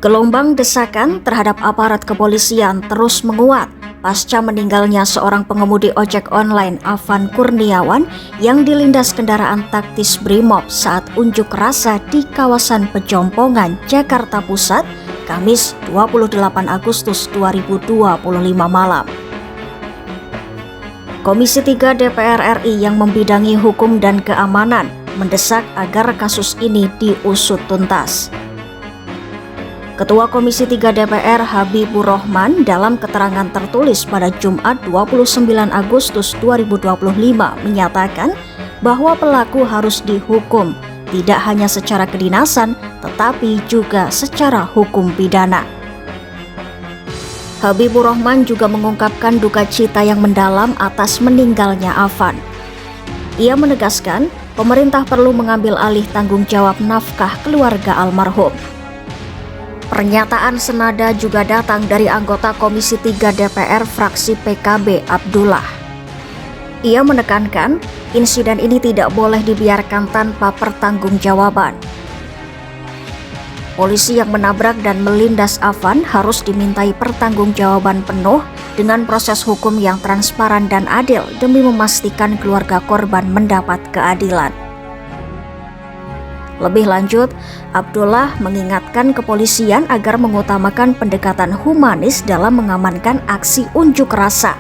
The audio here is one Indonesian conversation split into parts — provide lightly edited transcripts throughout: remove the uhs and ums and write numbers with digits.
Gelombang desakan terhadap aparat kepolisian terus menguat pasca meninggalnya seorang pengemudi ojek online Afan Kurniawan yang dilindas kendaraan taktis Brimob saat unjuk rasa di kawasan Pejompongan, Jakarta Pusat, Kamis 28 Agustus 2025 malam. Komisi 3 DPR RI yang membidangi hukum dan keamanan mendesak agar kasus ini diusut tuntas. Ketua Komisi 3 DPR Habibur Rahman dalam keterangan tertulis pada Jumat 29 Agustus 2025 menyatakan bahwa pelaku harus dihukum tidak hanya secara kedinasan tetapi juga secara hukum pidana. Habibur Rahman juga mengungkapkan duka cita yang mendalam atas meninggalnya Afan. Ia menegaskan pemerintah perlu mengambil alih tanggung jawab nafkah keluarga almarhum. Pernyataan senada juga datang dari anggota Komisi 3 DPR fraksi PKB Abdullah. Ia menekankan insiden ini tidak boleh dibiarkan tanpa pertanggungjawaban. Polisi yang menabrak dan melindas Afan harus dimintai pertanggungjawaban penuh dengan proses hukum yang transparan dan adil demi memastikan keluarga korban mendapat keadilan. Lebih lanjut, Abdullah mengingatkan kepolisian agar mengutamakan pendekatan humanis dalam mengamankan aksi unjuk rasa.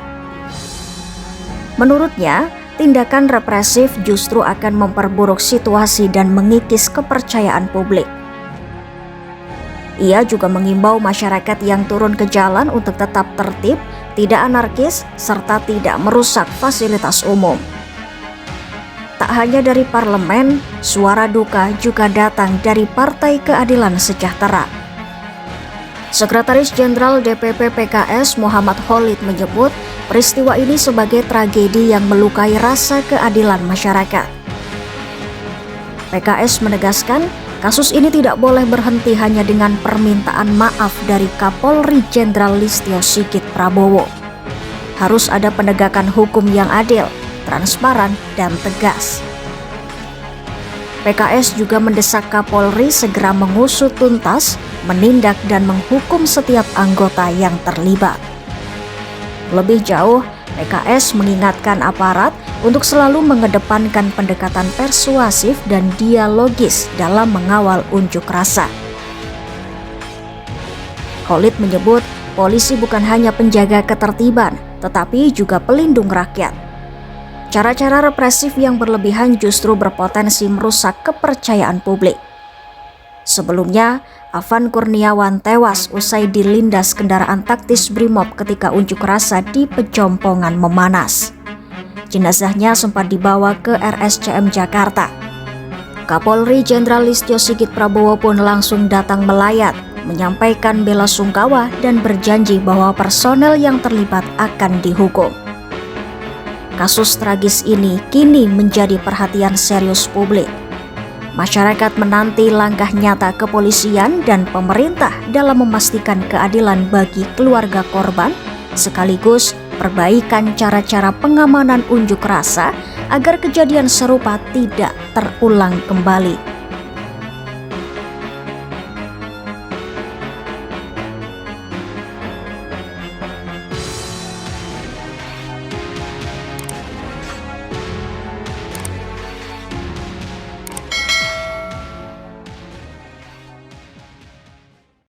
Menurutnya, tindakan represif justru akan memperburuk situasi dan mengikis kepercayaan publik. Ia juga mengimbau masyarakat yang turun ke jalan untuk tetap tertib, tidak anarkis, serta tidak merusak fasilitas umum. Tak hanya dari parlemen, suara duka juga datang dari Partai Keadilan Sejahtera. Sekretaris Jenderal DPP PKS Muhammad Khalid menyebut peristiwa ini sebagai tragedi yang melukai rasa keadilan masyarakat. PKS menegaskan kasus ini tidak boleh berhenti hanya dengan permintaan maaf dari Kapolri Jenderal Listio Sigit Prabowo. Harus ada penegakan hukum yang adil, transparan, dan tegas. PKS juga mendesak Kapolri segera mengusut tuntas, menindak dan menghukum setiap anggota yang terlibat. Lebih jauh, PKS mengingatkan aparat untuk selalu mengedepankan pendekatan persuasif dan dialogis dalam mengawal unjuk rasa. Khalid menyebut polisi bukan hanya penjaga ketertiban, tetapi juga pelindung rakyat. Cara-cara represif yang berlebihan justru berpotensi merusak kepercayaan publik. Sebelumnya, Afan Kurniawan tewas usai dilindas kendaraan taktis Brimob ketika unjuk rasa di Pejompongan memanas. Jenazahnya sempat dibawa ke RSCM Jakarta. Kapolri Jenderal Listio Sigit Prabowo pun langsung datang melayat, menyampaikan bela sungkawa dan berjanji bahwa personel yang terlibat akan dihukum. Kasus tragis ini kini menjadi perhatian serius publik. Masyarakat menanti langkah nyata kepolisian dan pemerintah dalam memastikan keadilan bagi keluarga korban, sekaligus perbaikan cara-cara pengamanan unjuk rasa agar kejadian serupa tidak terulang kembali.